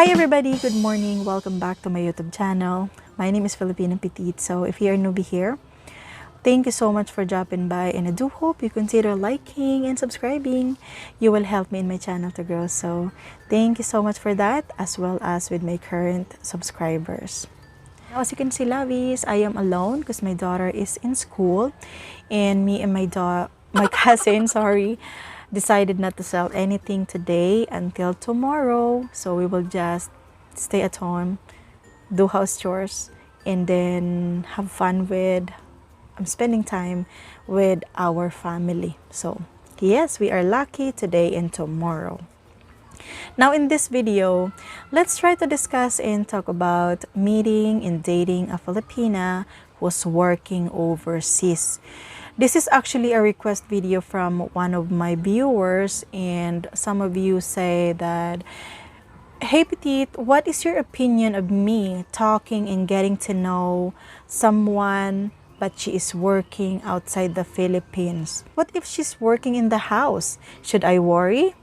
Hi everybody, good morning. Welcome back to my YouTube channel. My name is Filipina Petite. So if you're a newbie here, thank you so much for dropping by, and I do hope you consider liking and subscribing. You will help me in my channel to grow. So thank you so much for that, as well as with my current subscribers. Now, as you can see, lovies, I am alone because my daughter is in school, and me and my cousin, sorry, decided not to sell anything today until tomorrow. So we will just stay at home, do house chores, and then have fun with spending time with our family. So yes, we are lucky today and tomorrow. Now in this video, let's try to discuss and talk about meeting and dating a Filipina who's working overseas. This is actually a request video from one of my viewers, and some of you say that, "Hey Petite, what is your opinion of me talking and getting to know someone but she is working outside the Philippines? What if she's working in the house? Should I worry?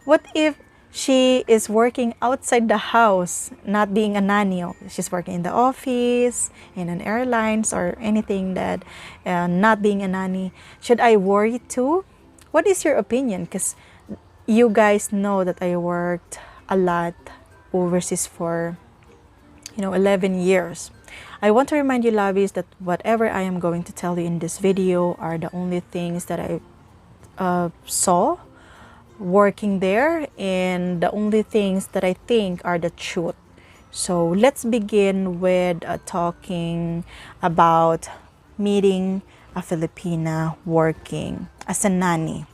What if she is working outside the house, not being a nanny? She's working in the office, in an airlines, or anything that not being a nanny. Should I worry too? What is your opinion? Because you guys know that I worked a lot overseas for 11 years. I want to remind you, lovies, that whatever I am going to tell you in this video are the only things that I saw working there, and the only things that I think are the truth. So let's begin with talking about meeting a Filipina working as a nanny.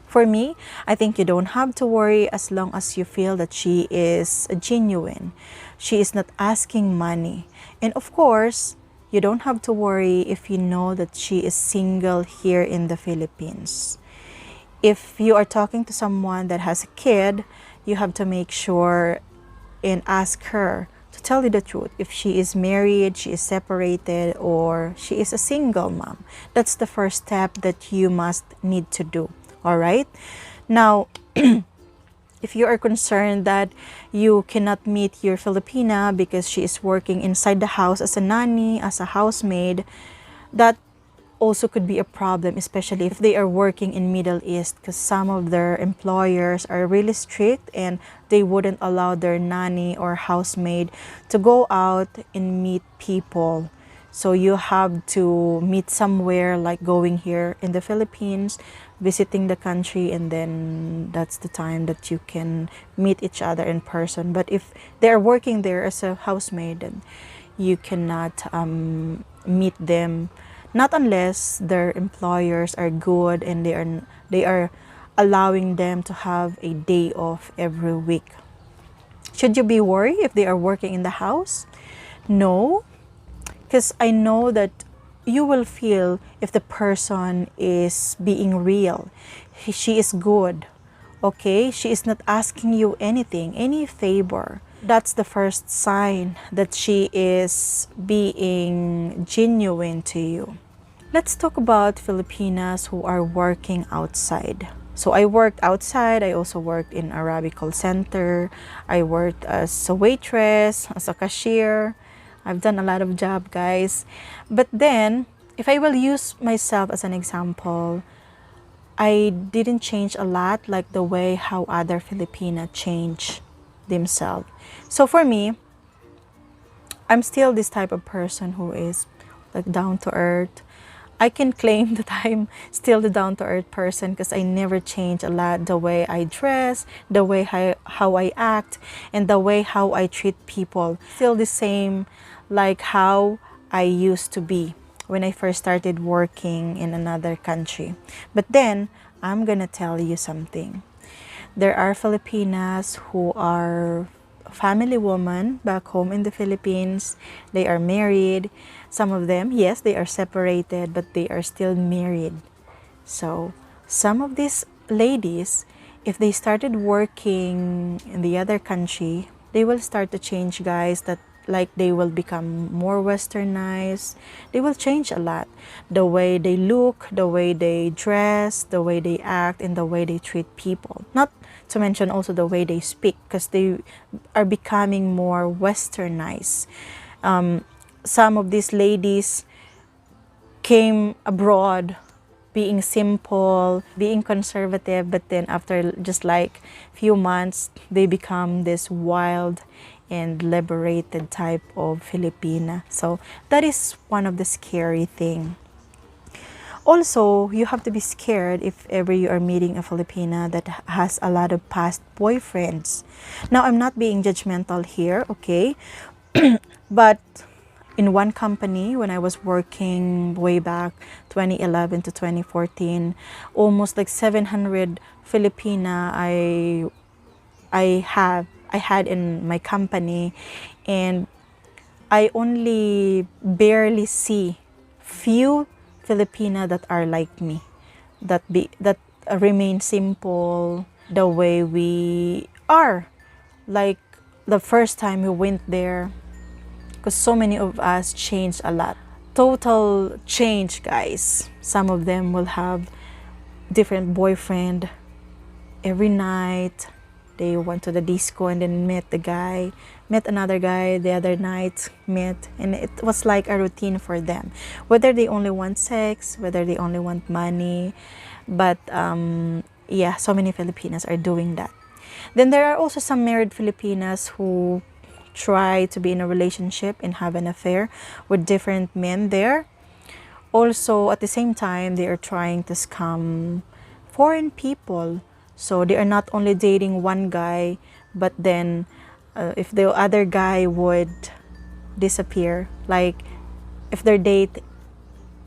For me, I think you don't have to worry as long as you feel that she is genuine. She is not asking money. And of course, you don't have to worry if you know that she is single here in the Philippines. If you are talking to someone that has a kid, you have to make sure and ask her to tell you the truth. If she is married, she is separated, or she is a single mom. That's the first step that you must need to do. All right? Now, if you are concerned that you cannot meet your Filipina because she is working inside the house as a nanny, as a housemaid, that also could be a problem, especially if they are working in Middle East, because some of their employers are really strict and they wouldn't allow their nanny or housemaid to go out and meet people. So you have to meet somewhere, like going here in the Philippines, visiting the country, and then that's the time that you can meet each other in person. But if they are working there as a housemaid, then you cannot meet them, not unless their employers are good and they are allowing them to have a day off every week. Should you be worried if they are working in the house? No, because I know that you will feel if the person is being real. She is good, okay? She is not asking you anything, any favor. That's the first sign that she is being genuine to you. Let's talk about Filipinas who are working outside. So I worked outside. I also worked in Arabic call center. I worked as a waitress, as a cashier. I've done a lot of job, guys. But then, if I will use myself as an example, I didn't change a lot like the way how other Filipina change themselves. So for me, I'm still this type of person who is like down to earth. I can claim that I'm still the down-to-earth person because I never change a lot. The way I dress, the way how I act, and the way how I treat people. Still the same like how I used to be when I first started working in another country. But then, I'm gonna tell you something. There are Filipinas who are family women back home in the Philippines. They are married. Some of them, yes, they are separated, but they are still married. So some of these ladies, if they started working in the other country, they will start to change, guys, that like they will become more westernized. They will change a lot. The way they look, the way they dress, the way they act, and the way they treat people. Not to mention also the way they speak, because they are becoming more westernized. Some of these ladies came abroad being simple, being conservative, but then after just like few months, they become this wild and liberated type of Filipina. So that is one of the scary thing. Also, you have to be scared if ever you are meeting a Filipina that has a lot of past boyfriends. Now, I'm not being judgmental here, okay? But in one company, when I was working way back 2011 to 2014, almost like 700 Filipina I had in my company, and I only barely see few Filipina that are like me, that remain simple the way we are. Like the first time we went there, because so many of us changed a lot. Total change, guys. Some of them will have different boyfriend every night. They went to the disco and then met the guy, met another guy the other night, met, and it was like a routine for them. Whether they only want sex, whether they only want money, but yeah, so many Filipinas are doing that. Then there are also some married Filipinas who try to be in a relationship and have an affair with different men there. Also, at the same time, they are trying to scam foreign people. So they are not only dating one guy, but then if the other guy would disappear, like if their date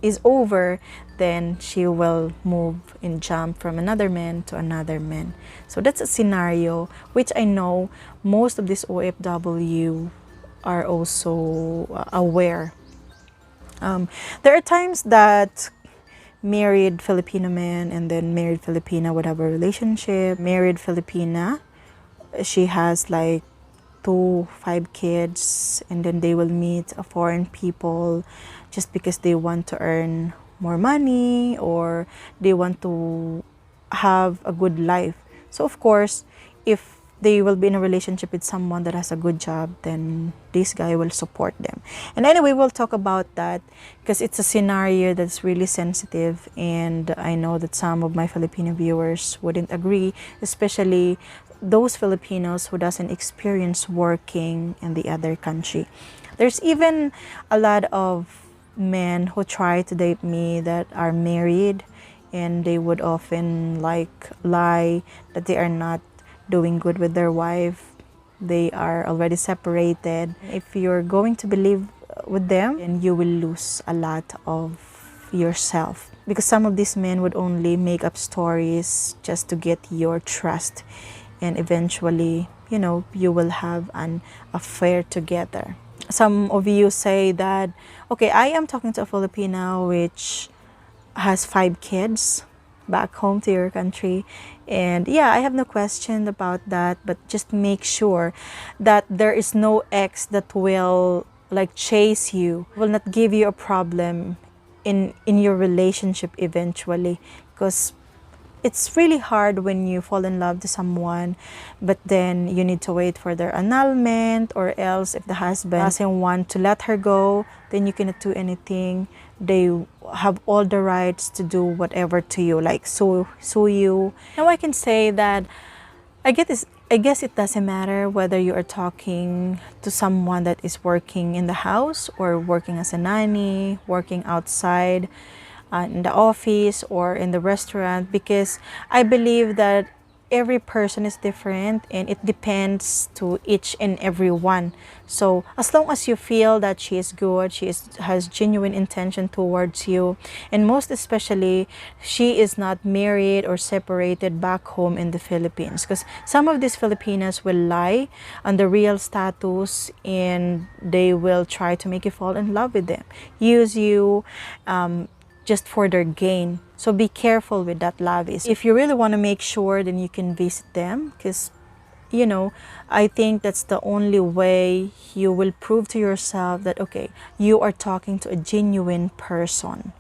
is over, then she will move and jump from another man to another man. So that's a scenario which I know most of these OFW are also aware. There are times that married Filipino man and then married Filipina would have a relationship. Married Filipina, she has like 5 kids, and then they will meet a foreign people just because they want to earn more money or they want to have a good life. So of course, if they will be in a relationship with someone that has a good job, then this guy will support them. And anyway, we'll talk about that because it's a scenario that's really sensitive, and I know that some of my Filipino viewers wouldn't agree, especially those Filipinos who doesn't experience working in the other country. There's even a lot of men who try to date me that are married, and they would often like lie that they are not doing good with their wife. They are already separated. If you're going to believe with them, then you will lose a lot of yourself, because some of these men would only make up stories just to get your trust, and eventually, you know, you will have an affair together. Some of you say that, okay, I am talking to a Filipino which has 5 kids back home to your country, and yeah, I have no question about that, but just make sure that there is no ex that will like chase you, will not give you a problem in your relationship eventually, because it's really hard when you fall in love to someone, but then you need to wait for their annulment, or else if the husband doesn't want to let her go, then you cannot do anything. They have all the rights to do whatever to you, like sue you. Now I can say that I guess it doesn't matter whether you are talking to someone that is working in the house or working as a nanny, working outside in the office or in the restaurant, because I believe that every person is different and it depends to each and every one. So as long as you feel that she is good, has genuine intention towards you, and most especially she is not married or separated back home in the Philippines, because some of these Filipinas will lie on the real status and they will try to make you fall in love with them, use you just for their gain. So be careful with that, lovies. If you really want to make sure, then you can visit them, because you know, I think that's the only way you will prove to yourself that okay, you are talking to a genuine person.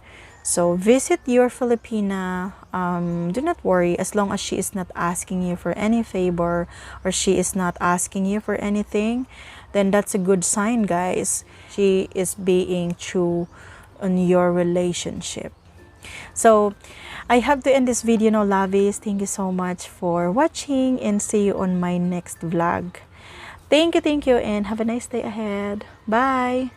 So visit your Filipina. Do not worry, as long as she is not asking you for any favor or she is not asking you for anything, then that's a good sign, guys. She is being true on your relationship. So I have to end this video now, lovies. Thank you so much for watching and see you on my next vlog. Thank you, and have a nice day ahead. Bye!